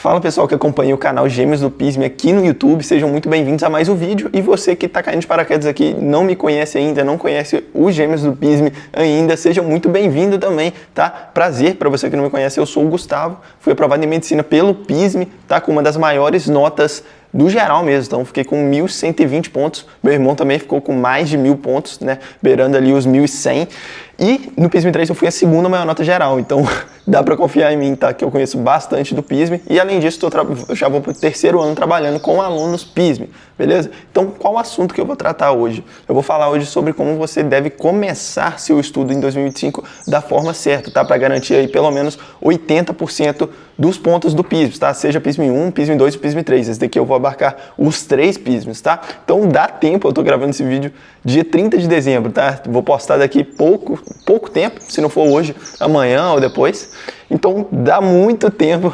Fala pessoal que acompanha o canal Gêmeos do PISM aqui no YouTube, sejam muito bem-vindos a mais um vídeo. E você que está caindo de paraquedas aqui, não me conhece ainda, não conhece os Gêmeos do PISM ainda, seja muito bem-vindo também, tá? Prazer para você que não me conhece, eu sou o Gustavo, fui aprovado em Medicina pelo PISM, tá? Com uma das maiores notas do geral mesmo, então fiquei com 1.120 pontos, meu irmão também ficou com mais de 1.000 pontos, né, beirando ali os 1.100, e no PISM 3 eu fui a segunda maior nota geral, então dá pra confiar em mim, tá, que eu conheço bastante do PISM, e além disso eu já vou pro terceiro ano trabalhando com alunos PISM, beleza? Então qual o assunto que eu vou tratar hoje? Eu vou falar hoje sobre como você deve começar seu estudo em 2025 da forma certa, tá, para garantir aí pelo menos 80% dos pontos do PISM, tá? Seja PISM 1, PISM 2 e PISM 3. Esse daqui eu vou abarcar os 3 PISMs, tá? Então dá tempo, eu tô gravando esse vídeo dia 30 de dezembro, tá? Vou postar daqui pouco tempo, se não for hoje, amanhã ou depois. Então dá muito tempo,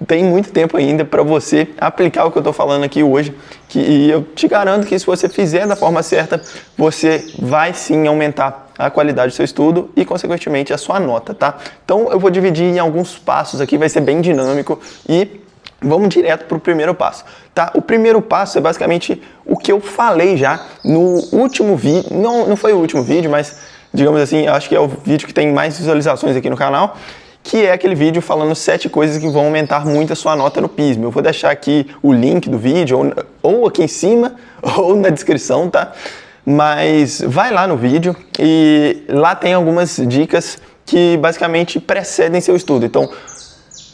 tem muito tempo ainda para você aplicar o que eu tô falando aqui hoje, e eu te garanto que se você fizer da forma certa, você vai sim aumentar a qualidade do seu estudo e, consequentemente, a sua nota, tá? Então, eu vou dividir em alguns passos aqui, vai ser bem dinâmico e vamos direto para o primeiro passo, tá? O primeiro passo é basicamente o que eu falei já no último vídeo, não foi o último vídeo, mas, digamos assim, acho que é o vídeo que tem mais visualizações aqui no canal, que é aquele vídeo falando 7 coisas que vão aumentar muito a sua nota no PISM. Eu vou deixar aqui o link do vídeo, ou aqui em cima, ou na descrição, tá? Mas vai lá no vídeo e lá tem algumas dicas que basicamente precedem seu estudo. Então,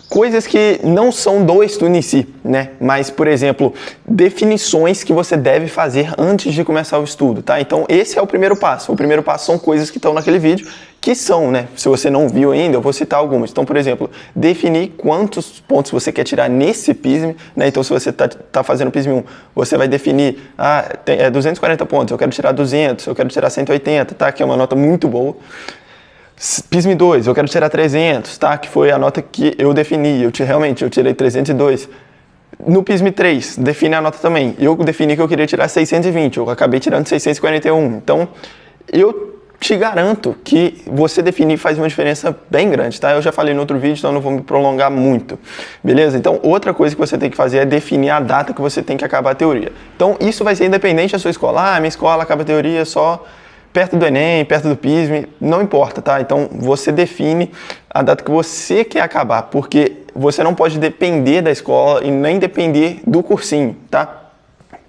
coisas que não são do estudo em si, né? Mas, por exemplo, definições que você deve fazer antes de começar o estudo, tá? Então, esse é o primeiro passo. O primeiro passo são coisas que estão naquele vídeo, que são, né? Se você não viu ainda, eu vou citar algumas. Então, por exemplo, definir quantos pontos você quer tirar nesse PISM, né? Então, se você tá fazendo PISM 1, você vai definir, 240 pontos, eu quero tirar 200, eu quero tirar 180, tá? Que é uma nota muito boa. PISM 2, eu quero tirar 300, tá? Que foi a nota que eu defini, eu tirei 302. No PISM 3, define a nota também. Eu defini que eu queria tirar 620, eu acabei tirando 641. Então, eu te garanto que você definir faz uma diferença bem grande, tá? Eu já falei no outro vídeo, então não vou me prolongar muito, beleza? Então, outra coisa que você tem que fazer é definir a data que você tem que acabar a teoria. Então, isso vai ser independente da sua escola. Minha escola acaba a teoria só perto do Enem, perto do PISM, não importa, tá? Então, você define a data que você quer acabar, porque você não pode depender da escola e nem depender do cursinho, tá?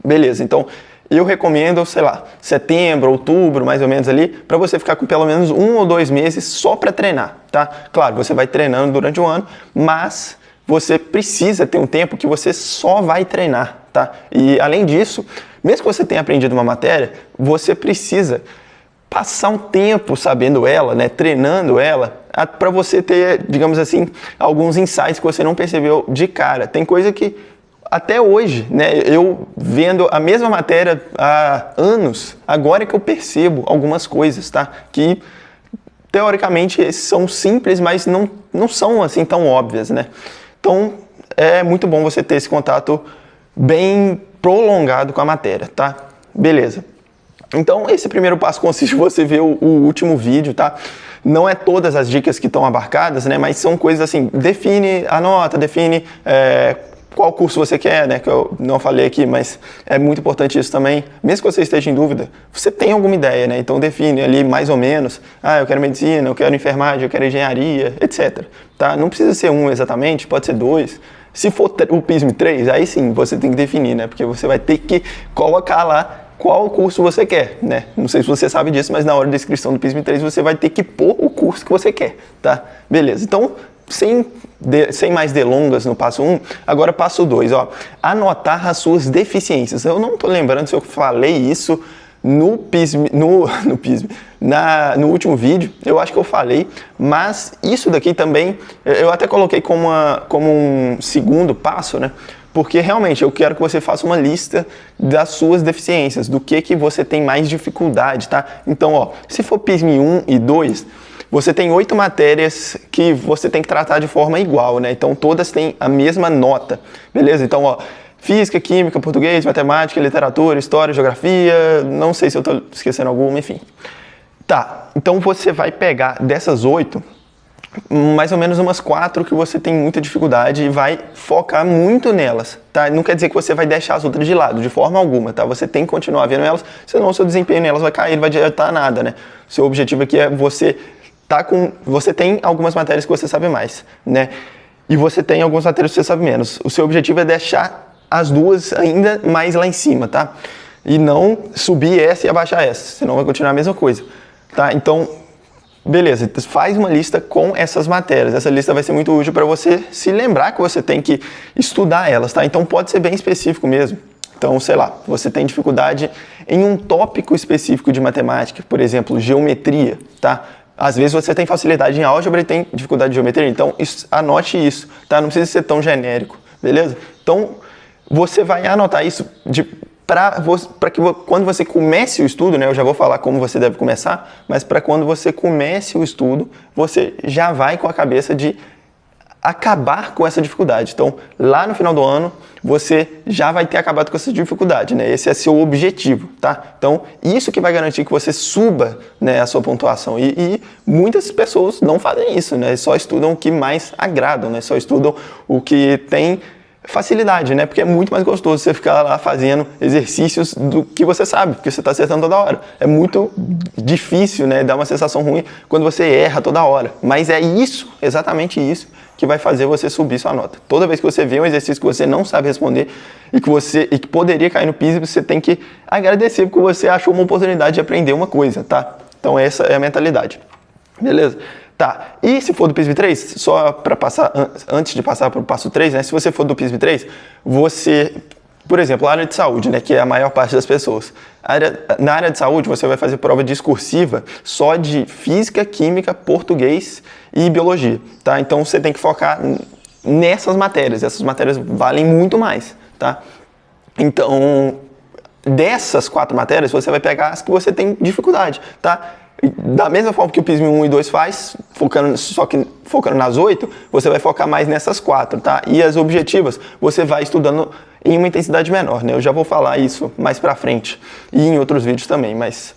Beleza, então, eu recomendo, sei lá, setembro, outubro, mais ou menos ali, para você ficar com pelo menos 1 ou 2 meses só para treinar, tá? Claro, você vai treinando durante o ano, mas você precisa ter um tempo que você só vai treinar, tá? E, além disso, mesmo que você tenha aprendido uma matéria, você precisa passar um tempo sabendo ela, né, treinando ela, para você ter, digamos assim, alguns insights que você não percebeu de cara. Tem coisa que até hoje, né, eu vendo a mesma matéria há anos, agora é que eu percebo algumas coisas, tá? Que teoricamente são simples, mas não são assim tão óbvias, né? Então é muito bom você ter esse contato bem prolongado com a matéria, tá? Beleza. Então, esse primeiro passo consiste em você ver o último vídeo, tá? Não é todas as dicas que estão abarcadas, né? Mas são coisas assim, define a nota, define qual curso você quer, né? Que eu não falei aqui, mas é muito importante isso também. Mesmo que você esteja em dúvida, você tem alguma ideia, né? Então, define ali mais ou menos, eu quero medicina, eu quero enfermagem, eu quero engenharia, etc. Tá? Não precisa ser um exatamente, pode ser 2. Se for o PISM 3, aí sim, você tem que definir, né? Porque você vai ter que colocar lá qual curso você quer, né? Não sei se você sabe disso, mas na hora da inscrição do PISM 3 você vai ter que pôr o curso que você quer, tá? Beleza, então, sem mais delongas no passo 1, agora passo 2, ó. Anotar as suas deficiências. Eu não tô lembrando se eu falei isso no PISM, no último vídeo, eu acho que eu falei, mas isso daqui também, eu até coloquei como um segundo passo, né? Porque realmente eu quero que você faça uma lista das suas deficiências, do que você tem mais dificuldade, tá? Então, ó, se for PISM 1 e 2, você tem 8 matérias que você tem que tratar de forma igual, né? Então, todas têm a mesma nota, beleza? Então, ó, física, química, português, matemática, literatura, história, geografia, não sei se eu tô esquecendo alguma, enfim. Tá, então você vai pegar dessas 8, mais ou menos umas 4 que você tem muita dificuldade e vai focar muito nelas, tá? Não quer dizer que você vai deixar as outras de lado, de forma alguma, tá? Você tem que continuar vendo elas, senão o seu desempenho nelas vai cair, não vai adiantar nada, né? O seu objetivo aqui é você tem algumas matérias que você sabe mais, né? E você tem algumas matérias que você sabe menos. O seu objetivo é deixar as duas ainda mais lá em cima, tá? E não subir essa e abaixar essa, senão vai continuar a mesma coisa, tá? Então, beleza, faz uma lista com essas matérias. Essa lista vai ser muito útil para você se lembrar que você tem que estudar elas, tá? Então pode ser bem específico mesmo. Então, sei lá, você tem dificuldade em um tópico específico de matemática, por exemplo, geometria, tá? Às vezes você tem facilidade em álgebra e tem dificuldade de geometria, então anote isso, tá? Não precisa ser tão genérico, beleza? Então, você vai anotar isso para que quando você comece o estudo, né, eu já vou falar como você deve começar, mas para quando você comece o estudo, você já vai com a cabeça de acabar com essa dificuldade. Então, lá no final do ano, você já vai ter acabado com essa dificuldade, né? Esse é seu objetivo, tá? Então, isso que vai garantir que você suba, né, a sua pontuação. E muitas pessoas não fazem isso, né? Só estudam o que mais agradam, né? Só estudam o que tem facilidade, né? Porque é muito mais gostoso você ficar lá fazendo exercícios do que você sabe, porque você está acertando toda hora. É muito difícil, né? Dá uma sensação ruim quando você erra toda hora. Mas é isso, exatamente isso, que vai fazer você subir sua nota. Toda vez que você vê um exercício que você não sabe responder e que poderia cair no PISM, você tem que agradecer porque você achou uma oportunidade de aprender uma coisa, tá? Então essa é a mentalidade. Beleza? Tá, e se for do PISM 3, só para passar, antes de passar para o passo 3, né, se você for do PISM 3, você, por exemplo, a área de saúde, né, que é a maior parte das pessoas, na área de saúde você vai fazer prova discursiva só de física, química, português e biologia, tá? Então você tem que focar nessas matérias, essas matérias valem muito mais, tá? Então, dessas 4 matérias, você vai pegar as que você tem dificuldade, tá? Da mesma forma que o PISM 1 e 2 faz, focando nas 8, você vai focar mais nessas 4, tá? E as objetivas, você vai estudando em uma intensidade menor, né? Eu já vou falar isso mais pra frente e em outros vídeos também, mas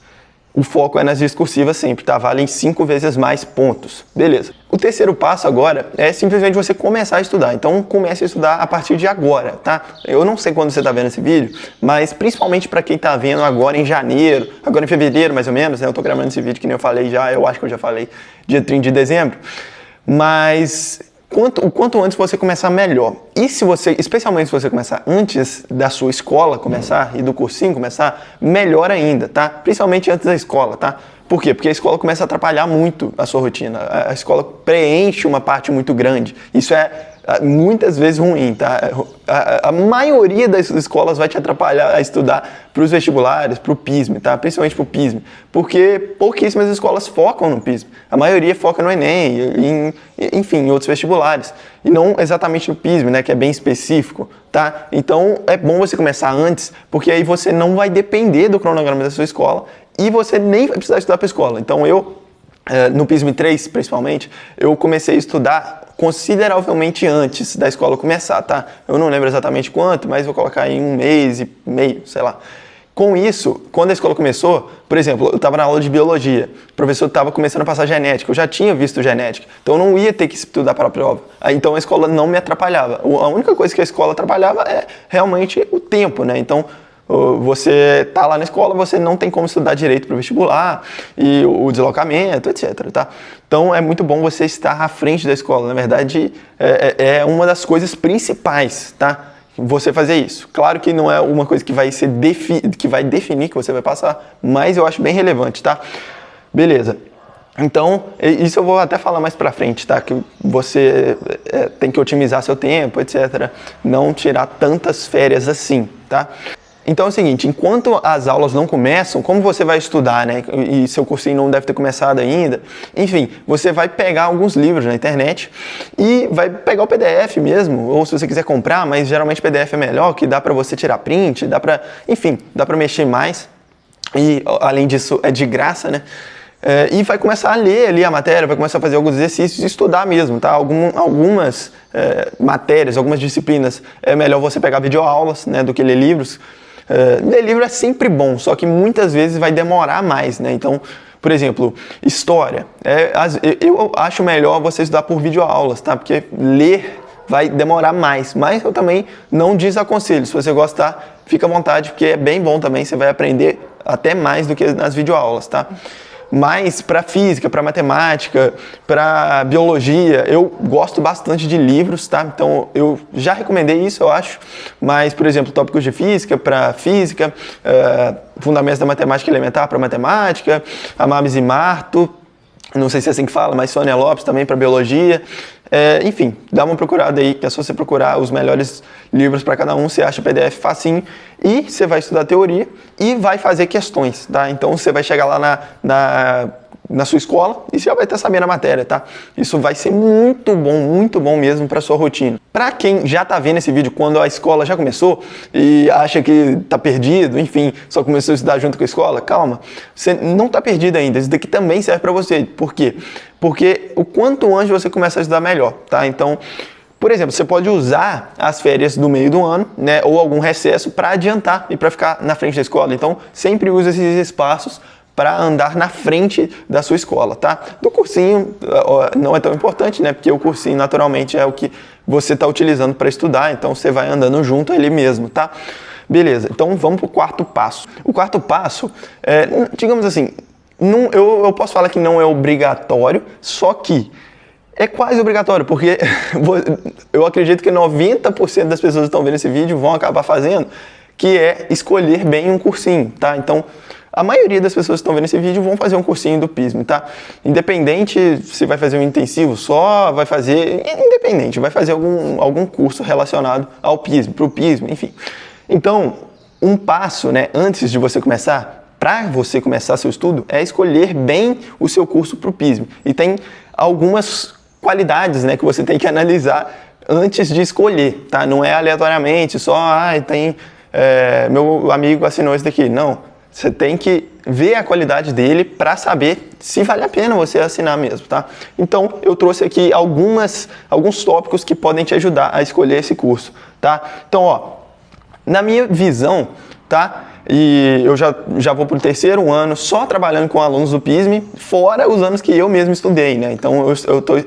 o foco é nas discursivas sempre, tá? Valem 5 vezes mais pontos. Beleza. O terceiro passo agora é simplesmente você começar a estudar. Então, comece a estudar a partir de agora, tá? Eu não sei quando você está vendo esse vídeo, mas principalmente para quem está vendo agora em janeiro, agora em fevereiro mais ou menos, né? Eu tô gravando esse vídeo que nem eu falei já, eu acho que eu já falei, dia 30 de dezembro. Mas o quanto antes você começar, melhor. E se você, especialmente se você começar antes da sua escola começar e do cursinho começar, melhor ainda, tá? Principalmente antes da escola, tá? Por quê? Porque a escola começa a atrapalhar muito a sua rotina. A escola preenche uma parte muito grande. Isso é muitas vezes ruim, tá? A maioria das escolas vai te atrapalhar a estudar para os vestibulares, para o PISM, tá? Principalmente para o PISM, porque pouquíssimas escolas focam no PISM. A maioria foca no Enem, enfim, em outros vestibulares, e não exatamente no PISM, né? Que é bem específico, tá? Então é bom você começar antes, porque aí você não vai depender do cronograma da sua escola e você nem vai precisar estudar para a escola. Então no PISM 3, principalmente, eu comecei a estudar consideravelmente antes da escola começar, tá? Eu não lembro exatamente quanto, mas vou colocar em 1 mês e meio, sei lá. Com isso, quando a escola começou, por exemplo, eu estava na aula de biologia, o professor estava começando a passar genética, eu já tinha visto genética, então eu não ia ter que estudar para a prova. Então a escola não me atrapalhava. A única coisa que a escola atrapalhava é realmente o tempo, né? Então, você tá lá na escola, você não tem como estudar direito para o vestibular, e o deslocamento, etc, tá? Então é muito bom você estar à frente da escola, na verdade é uma das coisas principais, tá? Você fazer isso. Claro que não é uma coisa que vai definir que você vai passar, mas eu acho bem relevante, tá? Beleza. Então, isso eu vou até falar mais pra frente, tá? Que você tem que otimizar seu tempo, etc. Não tirar tantas férias assim, tá? Então é o seguinte, enquanto as aulas não começam, como você vai estudar, né? E seu cursinho não deve ter começado ainda, enfim, você vai pegar alguns livros na internet e vai pegar o PDF mesmo, ou se você quiser comprar, mas geralmente PDF é melhor, que dá pra você tirar print, dá pra mexer mais, e além disso é de graça, né? E vai começar a ler ali a matéria, vai começar a fazer alguns exercícios e estudar mesmo, tá? Algumas matérias, algumas disciplinas, é melhor você pegar videoaulas, né, do que ler livros. Ler livro é sempre bom, só que muitas vezes vai demorar mais, né? Então, Por exemplo, história. Eu acho melhor você estudar por videoaulas, tá? Porque ler vai demorar mais, mas eu também não desaconselho. Se você gostar, fica à vontade, porque é bem bom também, você vai aprender até mais do que nas videoaulas, tá? Mas para física, para matemática, para biologia, eu gosto bastante de livros, tá? Então eu já recomendei isso, eu acho. Mas, por exemplo, tópicos de física para física, fundamentos da matemática elementar para matemática, Amamis e Marto, não sei se é assim que fala, mas Sônia Lopes também para biologia. Enfim, dá uma procurada aí, que é só você procurar os melhores livros para cada um, você acha PDF facinho e você vai estudar teoria e vai fazer questões, tá? Então você vai chegar lá na sua escola e já vai estar sabendo a matéria, tá? Isso vai ser muito bom mesmo para sua rotina. Para quem já tá vendo esse vídeo quando a escola já começou e acha que tá perdido, enfim, só começou a estudar junto com a escola, calma, você não tá perdido ainda, isso daqui também serve para você. Por quê? Porque o quanto antes você começa a estudar melhor, tá? Então, por exemplo, você pode usar as férias do meio do ano, né, ou algum recesso para adiantar e para ficar na frente da escola. Então, sempre use esses espaços para andar na frente da sua escola, tá? Do cursinho não é tão importante, né? Porque o cursinho naturalmente é o que você está utilizando para estudar, então você vai andando junto a ele mesmo, tá? Beleza, então vamos para o quarto passo. O quarto passo digamos assim, eu posso falar que não é obrigatório, só que é quase obrigatório, porque eu acredito que 90% das pessoas que estão vendo esse vídeo vão acabar fazendo, que é escolher bem um cursinho, tá? Então, a maioria das pessoas que estão vendo esse vídeo vão fazer um cursinho do PISM, tá? Independente se vai fazer um intensivo só, vai fazer algum curso relacionado ao PISM, para o PISM, enfim. Então, um passo, né, antes de você começar, para você começar seu estudo, é escolher bem o seu curso para o PISM. E tem algumas qualidades, né, que você tem que analisar antes de escolher, tá? Não é aleatoriamente, só, meu amigo assinou esse daqui. Não, você tem que ver a qualidade dele para saber se vale a pena você assinar mesmo, tá? Então, eu trouxe aqui alguns tópicos que podem te ajudar a escolher esse curso, tá? Então, ó, na minha visão, tá? E eu já vou para o terceiro ano só trabalhando com alunos do PISM, fora os anos que eu mesmo estudei, né? Então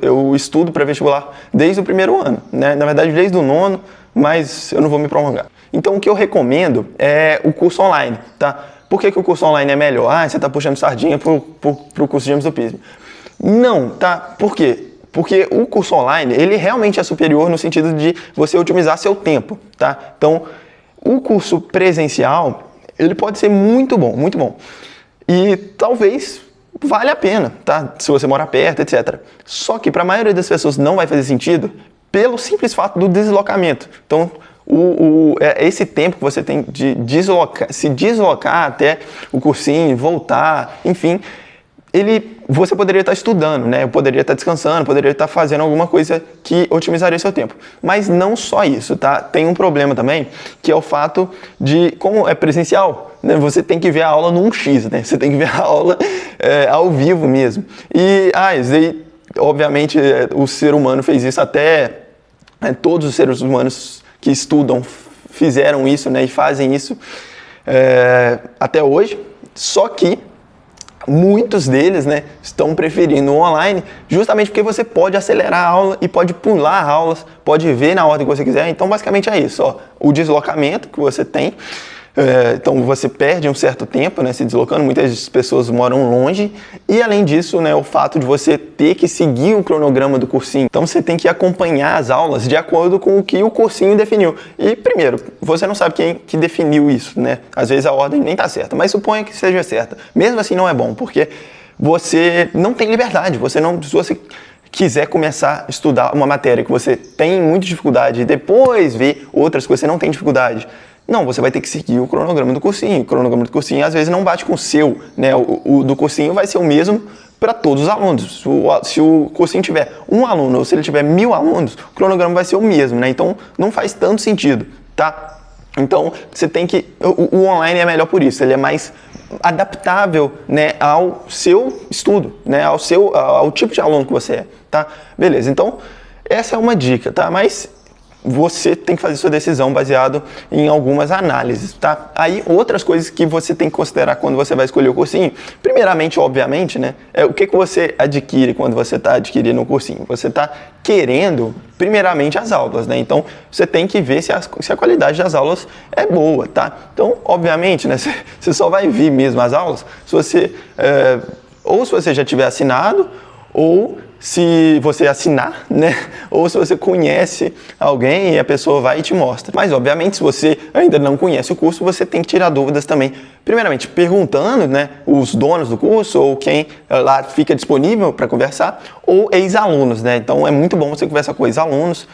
eu estudo para vestibular desde o primeiro ano, né? Na verdade desde o nono, mas eu não vou me prolongar. Então o que eu recomendo é o curso online, tá? Por que o curso online é melhor? Você está puxando sardinha pro curso de Gêmeos do PISM. Não, tá? Por quê? Porque o curso online, ele realmente é superior no sentido de você otimizar seu tempo, tá? Então, o curso presencial, ele pode ser muito bom, muito bom. E talvez valha a pena, tá? Se você mora perto, etc. Só que para a maioria das pessoas não vai fazer sentido pelo simples fato do deslocamento. Então, esse tempo que você tem de se deslocar até o cursinho, voltar, enfim, você poderia estar estudando, né? Poderia estar descansando, poderia estar fazendo alguma coisa que otimizaria seu tempo. Mas não só isso, tá? Tem um problema também, que é o fato de, como é presencial, né? Você tem que ver a aula no 1x, né? Você tem que ver a aula ao vivo mesmo. E, isso aí, obviamente, o ser humano fez isso todos os seres humanos que estudam fizeram isso, né? E fazem isso até hoje, só que muitos deles, né, estão preferindo o online justamente porque você pode acelerar a aula e pode pular aulas, pode ver na ordem que você quiser. Então, basicamente é isso, ó, o deslocamento que você tem. Então, você perde um certo tempo, né, se deslocando. Muitas pessoas moram longe. E, além disso, né, o fato de você ter que seguir o cronograma do cursinho. Então, você tem que acompanhar as aulas de acordo com o que o cursinho definiu. E, primeiro, você não sabe quem que definiu isso, né? Às vezes a ordem nem está certa, mas suponha que seja certa. Mesmo assim, não é bom, porque você não tem liberdade. Se você quiser começar a estudar uma matéria que você tem muita dificuldade e depois ver outras que você não tem dificuldade, não, você vai ter que seguir o cronograma do cursinho. O cronograma do cursinho às vezes não bate com o seu, né? O do cursinho vai ser o mesmo para todos os alunos. Se o cursinho tiver um aluno ou se ele tiver 1000 alunos, o cronograma vai ser o mesmo, né? Então não faz tanto sentido, tá? Então você tem que... O online é melhor por isso, ele é mais adaptável, né, ao seu estudo, né? Ao tipo de aluno que você é, tá? Beleza, então essa é uma dica, tá? Mas você tem que fazer sua decisão baseado em algumas análises, tá? Aí, outras coisas que você tem que considerar quando você vai escolher o cursinho, primeiramente, obviamente, né, é o que você adquire quando você está adquirindo o cursinho. Você está querendo, primeiramente, as aulas, né? Então, você tem que ver se a qualidade das aulas é boa, tá? Então, obviamente, né, você só vai vir mesmo as aulas se você, ou se você já tiver assinado, ou se você assinar, né? Ou se você conhece alguém e a pessoa vai e te mostra. Mas, obviamente, se você ainda não conhece o curso, você tem que tirar dúvidas também. Primeiramente, perguntando, né, os donos do curso ou quem lá fica disponível para conversar, ou ex-alunos, né? Então, é muito bom você conversar com ex-alunos,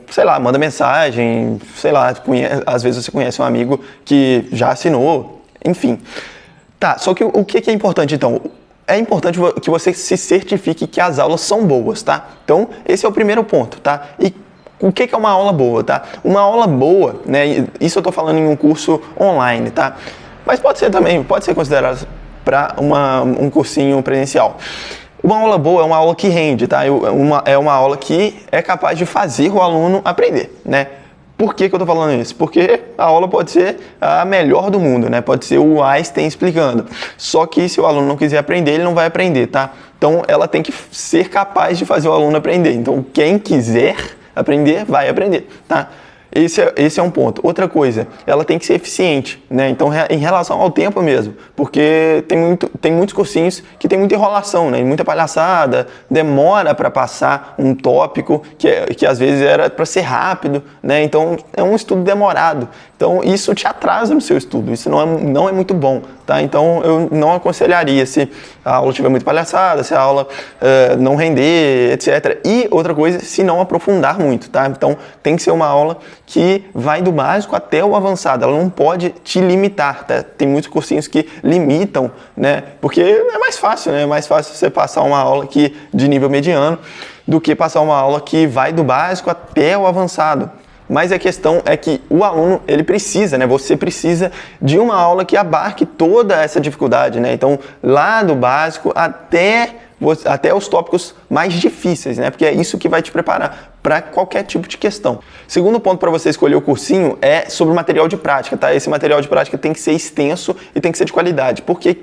sei lá, manda mensagem, sei lá, às vezes você conhece um amigo que já assinou, enfim. Tá, só que o que é importante, então? É importante que você se certifique que as aulas são boas, tá? Então, esse é o primeiro ponto, tá? E o que é uma aula boa, tá? Uma aula boa, né? Isso eu tô falando em um curso online, tá? Mas pode ser também, pode ser considerado para um cursinho presencial. Uma aula boa é uma aula que rende, tá? É uma aula que é capaz de fazer o aluno aprender, né? Por que eu estou falando isso? Porque a aula pode ser a melhor do mundo, né? Pode ser o Einstein explicando. Só que se o aluno não quiser aprender, ele não vai aprender, tá? Então, ela tem que ser capaz de fazer o aluno aprender. Então, quem quiser aprender, vai aprender, tá? Esse é um ponto. Outra coisa, ela tem que ser eficiente, né? Então, em relação ao tempo mesmo, porque tem muitos cursinhos que tem muita enrolação, né? Muita palhaçada, demora para passar um tópico que às vezes era para ser rápido, né? Então, é um estudo demorado. Então, isso te atrasa no seu estudo, isso não é muito bom, tá? Então, eu não aconselharia se a aula tiver muito palhaçada, se a aula não render, etc. E outra coisa, se não aprofundar muito, tá? Então, tem que ser uma aula que vai do básico até o avançado, ela não pode te limitar, tá? Tem muitos cursinhos que limitam, né? Porque é mais fácil, né? É mais fácil você passar uma aula de nível mediano do que passar uma aula que vai do básico até o avançado. Mas a questão é que o aluno, ele precisa, né? Você precisa de uma aula que abarque toda essa dificuldade, né? Então, lá do básico até os tópicos mais difíceis, né? Porque é isso que vai te preparar para qualquer tipo de questão. Segundo ponto para você escolher o cursinho é sobre o material de prática, tá? Esse material de prática tem que ser extenso e tem que ser de qualidade. Por que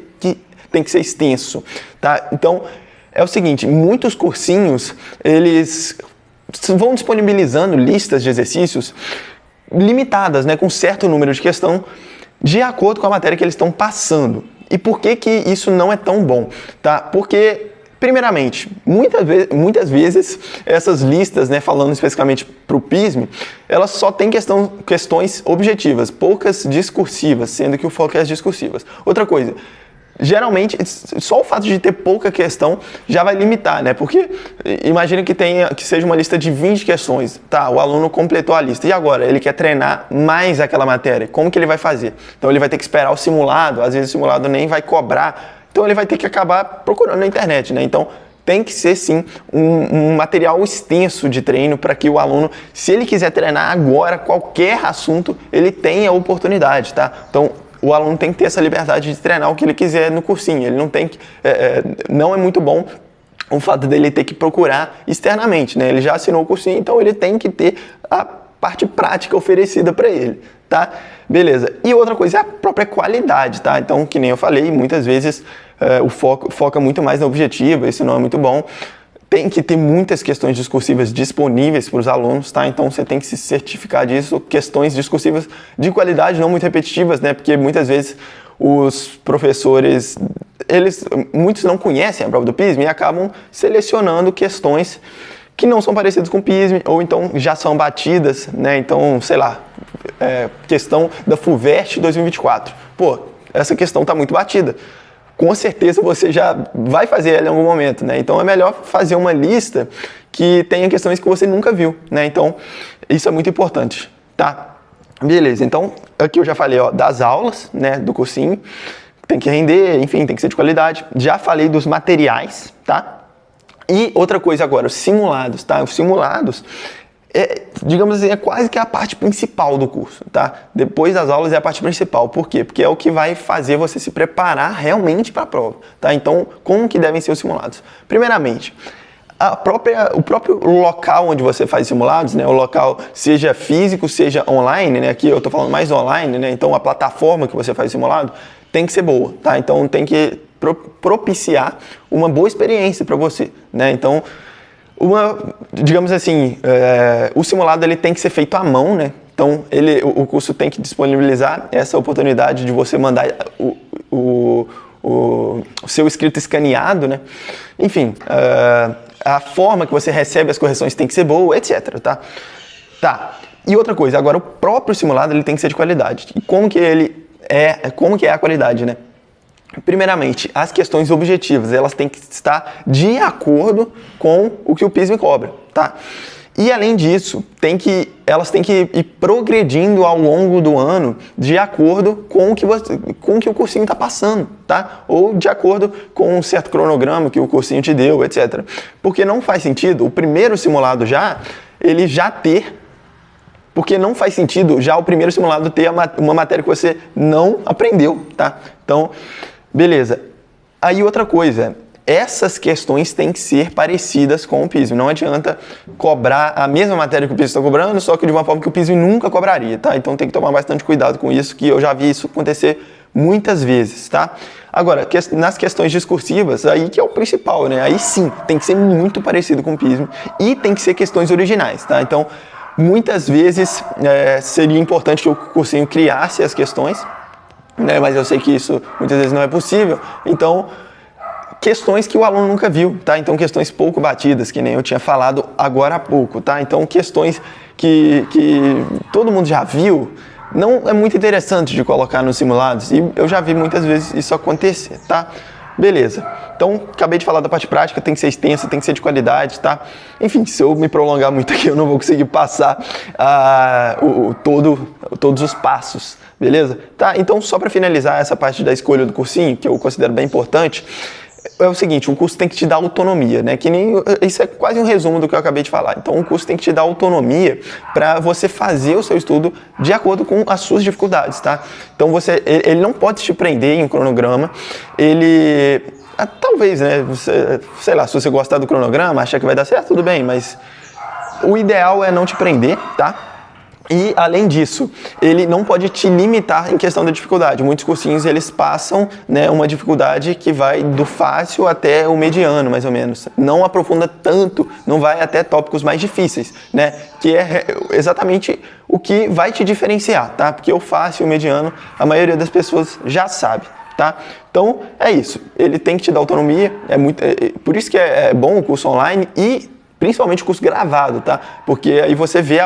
tem que ser extenso, tá? Então, é o seguinte, muitos cursinhos, eles vão disponibilizando listas de exercícios limitadas, né, com certo número de questão, de acordo com a matéria que eles estão passando. E por que isso não é tão bom? Tá? Porque, primeiramente, muitas vezes essas listas, né, falando especificamente para o PISM, elas só têm questões objetivas, poucas discursivas, sendo que o foco é as discursivas. Outra coisa, geralmente, só o fato de ter pouca questão já vai limitar, né? Porque imagina que seja uma lista de 20 questões. Tá, o aluno completou a lista. E agora? Ele quer treinar mais aquela matéria. Como que ele vai fazer? Então, ele vai ter que esperar o simulado. Às vezes, o simulado nem vai cobrar. Então, ele vai ter que acabar procurando na internet, né? Então, tem que ser, sim, um material extenso de treino para que o aluno, se ele quiser treinar agora qualquer assunto, ele tenha a oportunidade, tá? Então, o aluno tem que ter essa liberdade de treinar o que ele quiser no cursinho. Ele não tem que... não é muito bom o fato dele ter que procurar externamente, né? Ele já assinou o cursinho, então ele tem que ter a parte prática oferecida para ele, tá? Beleza. E outra coisa é a própria qualidade, tá? Então, que nem eu falei, muitas vezes o foca muito mais no objetivo, isso não é muito bom. Tem que ter muitas questões discursivas disponíveis para os alunos, tá? Então você tem que se certificar disso, questões discursivas de qualidade, não muito repetitivas, né? Porque muitas vezes os professores, muitos não conhecem a prova do PISM e acabam selecionando questões que não são parecidas com o PISM, ou então já são batidas, né? Então, sei lá, questão da FUVEST 2024. Pô, essa questão está muito batida. Com certeza você já vai fazer ela em algum momento, né? Então é melhor fazer uma lista que tenha questões que você nunca viu, né? Então isso é muito importante, tá? Beleza, então aqui eu já falei, ó, das aulas, né, do cursinho, tem que render, enfim, tem que ser de qualidade. Já falei dos materiais, tá? E outra coisa agora, os simulados, tá? Os simulados, digamos assim, é quase que a parte principal do curso, tá? Depois das aulas é a parte principal. Por quê? Porque é o que vai fazer você se preparar realmente para a prova, tá? Então, como que devem ser os simulados? Primeiramente, o próprio local onde você faz simulados, né, o local seja físico, seja online, né, aqui eu estou falando mais online, né, então a plataforma que você faz simulado tem que ser boa, tá? Então tem que propiciar uma boa experiência para você, né? Então, digamos assim, o simulado ele tem que ser feito à mão, né? Então o curso tem que disponibilizar essa oportunidade de você mandar o seu escrito escaneado, né? Enfim, a forma que você recebe as correções tem que ser boa, etc, tá? Tá. E outra coisa, agora o próprio simulado ele tem que ser de qualidade. E como que é a qualidade, né? Primeiramente, as questões objetivas, elas têm que estar de acordo com o que o PISM cobra, tá? E além disso, elas têm que ir progredindo ao longo do ano de acordo com o que o cursinho está passando, tá? Ou de acordo com um certo cronograma que o cursinho te deu, etc. Porque não faz sentido o primeiro simulado porque não faz sentido já o primeiro simulado ter uma matéria que você não aprendeu, tá? Então, beleza. Aí outra coisa, essas questões têm que ser parecidas com o PISM. Não adianta cobrar a mesma matéria que o PISM está cobrando, só que de uma forma que o PISM nunca cobraria, tá? Então tem que tomar bastante cuidado com isso, que eu já vi isso acontecer muitas vezes, tá? Agora, nas questões discursivas, aí que é o principal, né? Aí sim, tem que ser muito parecido com o PISM e tem que ser questões originais, tá? Então, muitas vezes seria importante que o cursinho criasse as questões, né? Mas eu sei que isso muitas vezes não é possível, então questões que o aluno nunca viu, tá? Então questões pouco batidas, que nem eu tinha falado agora há pouco, tá? Então questões que todo mundo já viu, não é muito interessante de colocar nos simulados, e eu já vi muitas vezes isso acontecer, tá? Beleza. Então, acabei de falar da parte prática, tem que ser extensa, tem que ser de qualidade, tá? Enfim, se eu me prolongar muito aqui, eu não vou conseguir passar todos os passos, beleza? Tá, então só para finalizar essa parte da escolha do cursinho, que eu considero bem importante, é o seguinte, o curso tem que te dar autonomia, né? Isso é quase um resumo do que eu acabei de falar. Então, o curso tem que te dar autonomia para você fazer o seu estudo de acordo com as suas dificuldades, tá? Então, ele não pode te prender em um cronograma, talvez, né? Sei lá, se você gostar do cronograma, achar que vai dar certo, tudo bem, mas o ideal é não te prender, tá? E, além disso, ele não pode te limitar em questão da dificuldade. Muitos cursinhos, eles passam, né, uma dificuldade que vai do fácil até o mediano, mais ou menos. Não aprofunda tanto, não vai até tópicos mais difíceis, né? Que é exatamente o que vai te diferenciar, tá? Porque o fácil e o mediano, a maioria das pessoas já sabe, tá? Então, é isso. Ele tem que te dar autonomia. Por isso que é bom o curso online e principalmente o curso gravado, tá? Porque aí você vê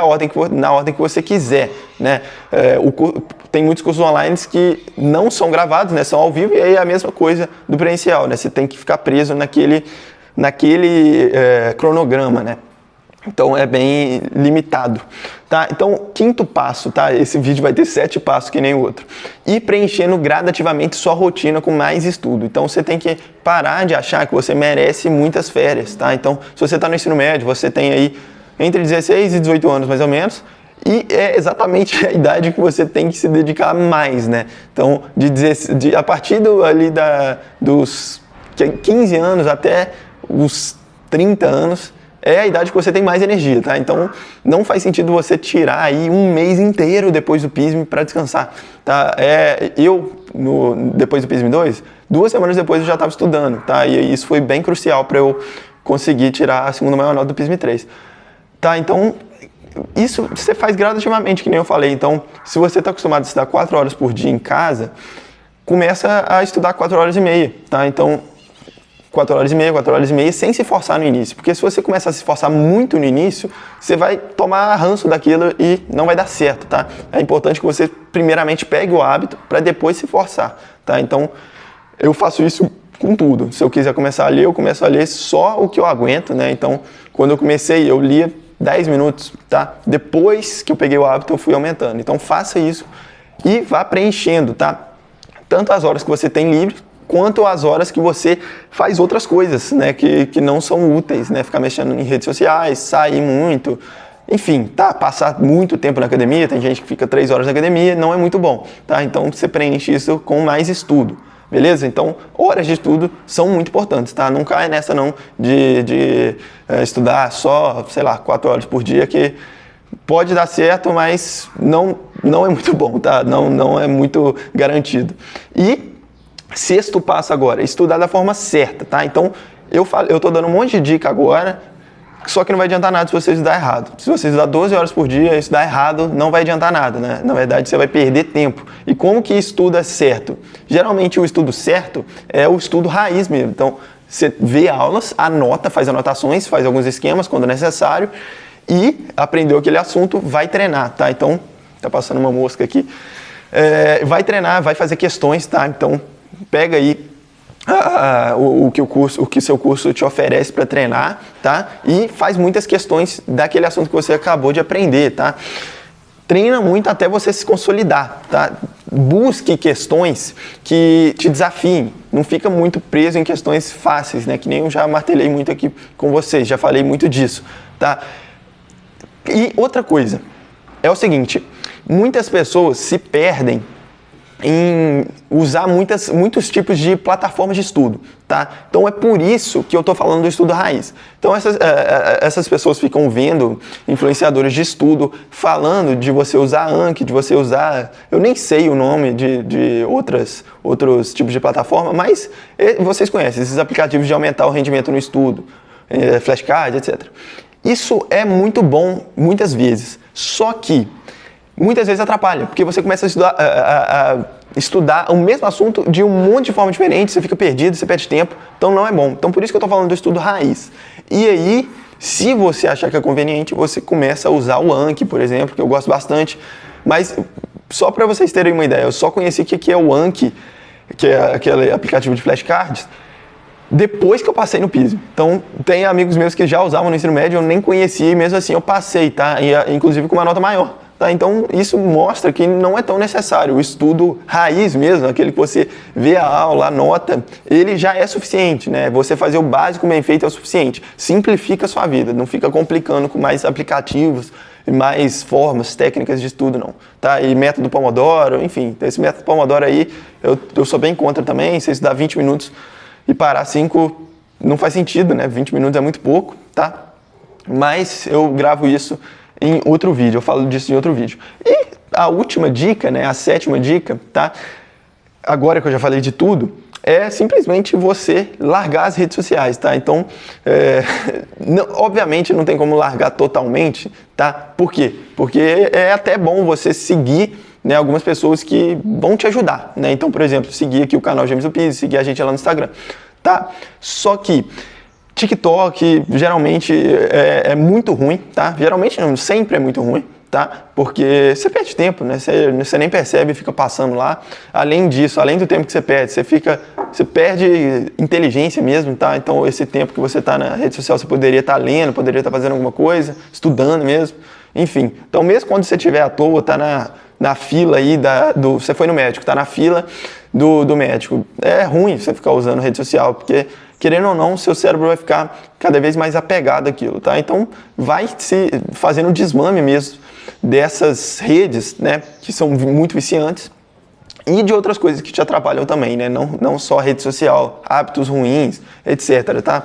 na ordem que você quiser, né? Tem muitos cursos online que não são gravados, né? São ao vivo, e aí é a mesma coisa do presencial, né? Você tem que ficar preso naquele cronograma, né? Então é bem limitado, tá? Então, quinto passo, tá? Esse vídeo vai ter 7 passos que nem o outro. Ir preenchendo gradativamente sua rotina com mais estudo. Então você tem que parar de achar que você merece muitas férias, tá? Então, se você está no ensino médio, você tem aí entre 16 e 18 anos mais ou menos, e é exatamente a idade que você tem que se dedicar mais, né? Então, a partir dos 15 anos até os 30 anos, é a idade que você tem mais energia, tá? Então, não faz sentido você tirar aí um mês inteiro depois do PISM para descansar, tá? Depois do PISM 2, 2 semanas depois eu já estava estudando, tá? E isso foi bem crucial para eu conseguir tirar a segunda maior nota do PISM 3, tá? Então, isso você faz gradativamente, que nem eu falei. Então, se você está acostumado a estudar 4 horas por dia em casa, começa a estudar 4 horas e meia, tá? Então, 4 horas e meia, sem se forçar no início. Porque se você começar a se forçar muito no início, você vai tomar ranço daquilo e não vai dar certo, tá? É importante que você primeiramente pegue o hábito para depois se forçar, tá? Então, eu faço isso com tudo. Se eu quiser começar a ler, eu começo a ler só o que eu aguento, né? Então, quando eu comecei, eu lia 10 minutos, tá? Depois que eu peguei o hábito, eu fui aumentando. Então, faça isso e vá preenchendo, tá? Tanto as horas que você tem livre, quanto as horas que você faz outras coisas, né, que não são úteis, né, ficar mexendo em redes sociais, sair muito, enfim, tá, passar muito tempo na academia, tem gente que fica 3 horas na academia, não é muito bom, tá, então você preenche isso com mais estudo, beleza? Então, horas de estudo são muito importantes, tá? Não cai nessa não de estudar só, sei lá, 4 horas por dia, que pode dar certo, mas não é muito bom, tá? Não é muito garantido. E sexto passo agora, estudar da forma certa, tá? Então, eu tô dando um monte de dica agora, só que não vai adiantar nada se você estudar errado. Se você estudar 12 horas por dia e estudar errado, não vai adiantar nada, né? Na verdade, você vai perder tempo. E como que estuda certo? Geralmente, o estudo certo é o estudo raiz mesmo. Então, você vê aulas, anota, faz anotações, faz alguns esquemas quando necessário e aprendeu aquele assunto, vai treinar, tá? Então, tá passando uma mosca aqui. Vai treinar, vai fazer questões, tá? Então, pega aí o que o seu curso te oferece para treinar, tá? E faz muitas questões daquele assunto que você acabou de aprender, tá? Treina muito até você se consolidar, tá? Busque questões que te desafiem. Não fica muito preso em questões fáceis, né? Que nem eu já martelei muito aqui com vocês, já falei muito disso, tá? E outra coisa, é o seguinte, muitas pessoas se perdem em usar muitos tipos de plataformas de estudo, tá? Então é por isso que eu estou falando do estudo raiz. Então essas pessoas ficam vendo influenciadores de estudo falando de você usar Anki, de você usar, eu nem sei o nome de outros tipos de plataforma, mas vocês conhecem esses aplicativos de aumentar o rendimento no estudo, flashcards, etc. Isso é muito bom muitas vezes, só que muitas vezes atrapalha, porque você começa a estudar o mesmo assunto de um monte de forma diferente, você fica perdido, você perde tempo, então não é bom. Então por isso que eu estou falando do estudo raiz. E aí, se você achar que é conveniente, você começa a usar o Anki, por exemplo, que eu gosto bastante, mas só para vocês terem uma ideia, eu só conheci o que é o Anki, que é aquele aplicativo de flashcards, depois que eu passei no PISM. Então, tem amigos meus que já usavam no ensino médio, eu nem conhecia e mesmo assim eu passei, tá? E, inclusive com uma nota maior. Tá, então isso mostra que não é tão necessário. O estudo raiz mesmo, aquele que você vê a aula, anota, ele já é suficiente, né? Você fazer o básico bem feito é o suficiente. Simplifica a sua vida, não fica complicando com mais aplicativos e mais formas, técnicas de estudo, não. Tá? E método Pomodoro, enfim, esse método Pomodoro aí, eu sou bem contra também. Você estudar 20 minutos e parar 5, não faz sentido, né? 20 minutos é muito pouco, tá? Mas eu gravo isso em outro vídeo, eu falo disso em outro vídeo. E a última dica, né, a 7ª dica, tá? Agora que eu já falei de tudo, é simplesmente você largar as redes sociais, tá? Então, obviamente não tem como largar totalmente, tá? Por quê? Porque é até bom você seguir, né, algumas pessoas que vão te ajudar, né? Então, por exemplo, seguir aqui o canal Gêmeos do PISM, seguir a gente lá no Instagram, tá? Só que TikTok geralmente é muito ruim, tá? Geralmente não, sempre é muito ruim, tá? Porque você perde tempo, né? Você nem percebe e fica passando lá. Além disso, além do tempo que você perde, você perde inteligência mesmo, tá? Então esse tempo que você tá na rede social, você poderia estar lendo, poderia estar fazendo alguma coisa, estudando mesmo, enfim. Então mesmo quando você estiver à toa, tá na fila aí você foi no médico, tá na fila do médico. É ruim você ficar usando rede social, porque querendo ou não, seu cérebro vai ficar cada vez mais apegado àquilo, tá? Então, vai se fazendo um desmame mesmo dessas redes, né, que são muito viciantes e de outras coisas que te atrapalham também, né? Não só rede social, hábitos ruins, etc, tá?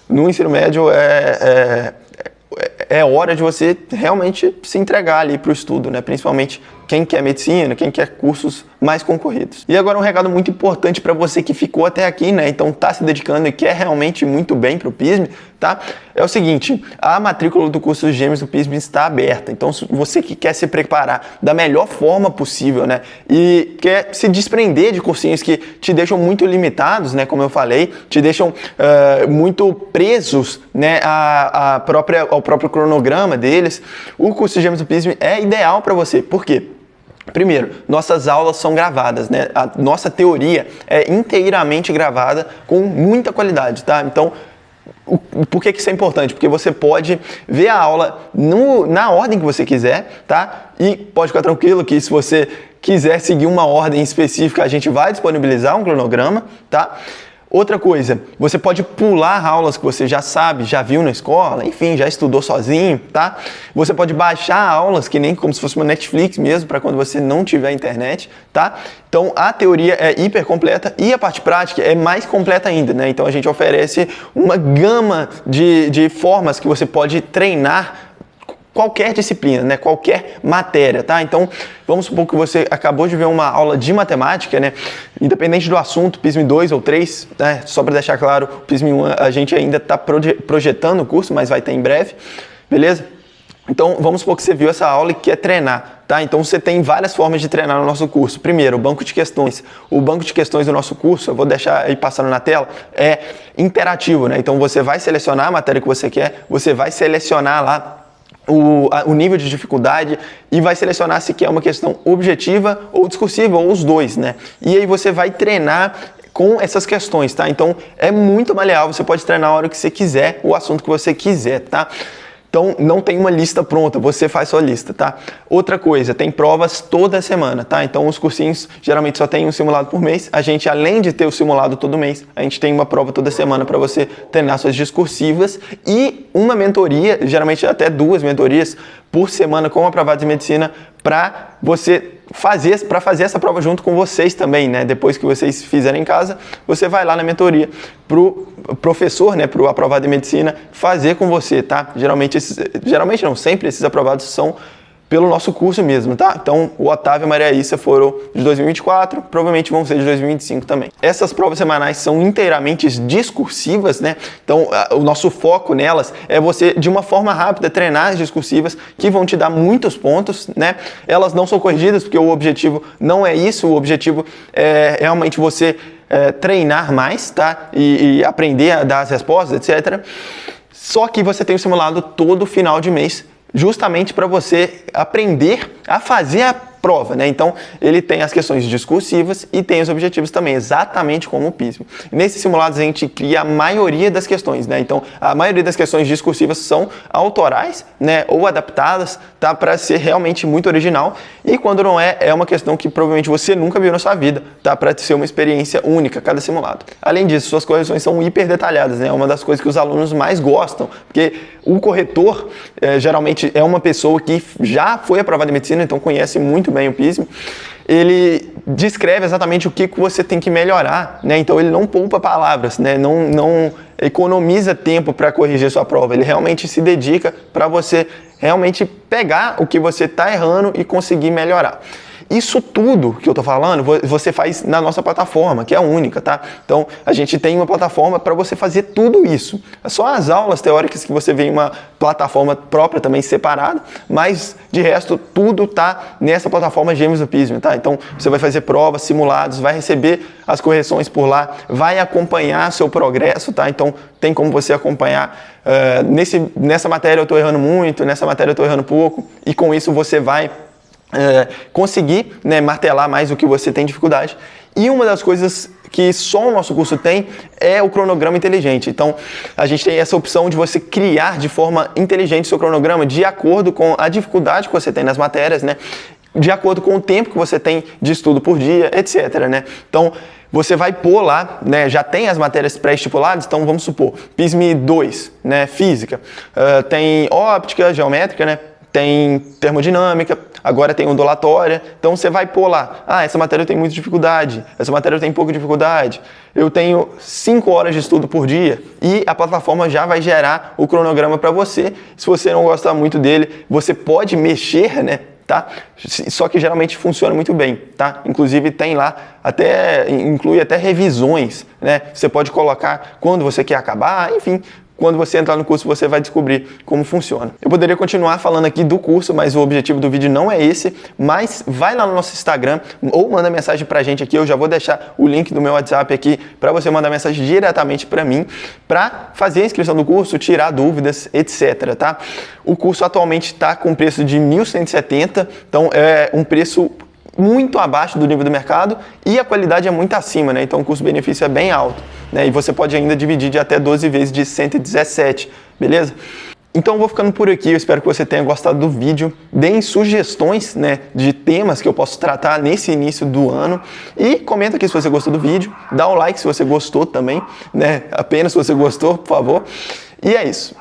No ensino médio é hora de você realmente se entregar ali para o estudo, né? Principalmente quem quer medicina, quem quer cursos mais concorridos. E agora um recado muito importante para você que ficou até aqui, né? Então tá se dedicando e quer realmente muito bem para o PISM, tá? É o seguinte, a matrícula do curso de Gêmeos do PISM está aberta. Então você que quer se preparar da melhor forma possível, né? E quer se desprender de cursinhos que te deixam muito limitados, né? Como eu falei, te deixam muito presos, né? Ao próprio cronograma deles. O curso de Gêmeos do PISM é ideal para você. Por quê? Primeiro, nossas aulas são gravadas, né? A nossa teoria é inteiramente gravada com muita qualidade, tá? Então, por que isso é importante? Porque você pode ver a aula na ordem que você quiser, tá? E pode ficar tranquilo que se você quiser seguir uma ordem específica, a gente vai disponibilizar um cronograma, tá? Outra coisa, você pode pular aulas que você já sabe, já viu na escola, enfim, já estudou sozinho, tá? Você pode baixar aulas que nem como se fosse uma Netflix mesmo, para quando você não tiver internet, tá? Então a teoria é hiper completa e a parte prática é mais completa ainda, né? Então a gente oferece uma gama de formas que você pode treinar qualquer disciplina, né? Qualquer matéria, tá? Então, vamos supor que você acabou de ver uma aula de matemática, né? Independente do assunto, PISM 2 ou 3, né? Só para deixar claro, o PISM 1 a gente ainda está projetando o curso, mas vai ter em breve, beleza? Então, vamos supor que você viu essa aula e quer treinar, tá? Então, você tem várias formas de treinar no nosso curso. Primeiro, o banco de questões. O banco de questões do nosso curso, eu vou deixar aí passando na tela, é interativo, né? Então, você vai selecionar a matéria que você quer, você vai selecionar lá o nível de dificuldade e vai selecionar se quer uma questão objetiva ou discursiva, ou os dois, né? E aí você vai treinar com essas questões, tá? Então é muito maleável, você pode treinar a hora que você quiser, o assunto que você quiser, tá? Então não tem uma lista pronta, você faz sua lista, tá? Outra coisa, tem provas toda semana, tá? Então os cursinhos geralmente só tem um simulado por mês. A gente, além de ter o simulado todo mês, a gente tem uma prova toda semana para você treinar suas discursivas e uma mentoria, geralmente até 2 mentorias por semana com aprovados em medicina para você fazer essa prova junto com vocês também, né? Depois que vocês fizerem em casa, você vai lá na mentoria pro professor, né, pro aprovado em medicina fazer com você, tá? Geralmente não, sempre esses aprovados são pelo nosso curso mesmo, tá? Então, o Otávio e a Maria Issa foram de 2024, provavelmente vão ser de 2025 também. Essas provas semanais são inteiramente discursivas, né? Então, o nosso foco nelas é você, de uma forma rápida, treinar as discursivas que vão te dar muitos pontos, né? Elas não são corrigidas, porque o objetivo não é isso, o objetivo é realmente você treinar mais, tá? E aprender a dar as respostas, etc. Só que você tem o simulado todo final de mês, justamente para você aprender a fazer a prova, né? Então, ele tem as questões discursivas e tem os objetivos também, exatamente como o PISM. Nesses simulados, a gente cria a maioria das questões, né? Então, a maioria das questões discursivas são autorais, né? Ou adaptadas, tá? Para ser realmente muito original. E quando não é, é uma questão que provavelmente você nunca viu na sua vida, tá? Para ser uma experiência única, cada simulado. Além disso, suas correções são hiper detalhadas, né? É uma das coisas que os alunos mais gostam, porque o corretor, geralmente, é uma pessoa que já foi aprovada em medicina, então conhece muito bem o PISM. Ele descreve exatamente o que você tem que melhorar, né? Então ele não poupa palavras, né? Não economiza tempo para corrigir sua prova. Ele realmente se dedica para você realmente pegar o que você está errando e conseguir melhorar. Isso tudo que eu tô falando, você faz na nossa plataforma, que é única, tá? Então, a gente tem uma plataforma para você fazer tudo isso. É só as aulas teóricas que você vê em uma plataforma própria também separada, mas de resto, tudo tá nessa plataforma Gêmeos do PISM, tá? Então, você vai fazer provas, simulados, vai receber as correções por lá, vai acompanhar seu progresso, tá? Então, tem como você acompanhar, nessa matéria eu tô errando muito, nessa matéria eu tô errando pouco, e com isso você vai conseguir, né, martelar mais o que você tem dificuldade. E uma das coisas que só o nosso curso tem é o cronograma inteligente. Então, a gente tem essa opção de você criar de forma inteligente o seu cronograma de acordo com a dificuldade que você tem nas matérias, né? De acordo com o tempo que você tem de estudo por dia, etc, né? Então, você vai pôr lá, né, já tem as matérias pré-estipuladas, então vamos supor, PISM 2, né, física, tem óptica, geométrica, né? Tem termodinâmica, agora tem ondulatória, então você vai pôr lá, essa matéria eu tenho muita dificuldade, essa matéria eu tenho pouca dificuldade, eu tenho 5 horas de estudo por dia e a plataforma já vai gerar o cronograma para você. Se você não gostar muito dele, você pode mexer, né? Tá? Só que geralmente funciona muito bem, tá? Inclusive tem lá, inclui até revisões, né? Você pode colocar quando você quer acabar, enfim. Quando você entrar no curso, você vai descobrir como funciona. Eu poderia continuar falando aqui do curso, mas o objetivo do vídeo não é esse. Mas vai lá no nosso Instagram ou manda mensagem pra gente aqui. Eu já vou deixar o link do meu WhatsApp aqui para você mandar mensagem diretamente para mim, para fazer a inscrição do curso, tirar dúvidas, etc, tá? O curso atualmente está com preço de R$ 1.170, então é um preço muito abaixo do nível do mercado e a qualidade é muito acima, né? Então o custo-benefício é bem alto, né? E você pode ainda dividir de até 12 vezes de 117, beleza? Então eu vou ficando por aqui, eu espero que você tenha gostado do vídeo. Deem sugestões, né, de temas que eu posso tratar nesse início do ano. E comenta aqui se você gostou do vídeo, dá um like se você gostou também, né, apenas se você gostou, por favor. E é isso.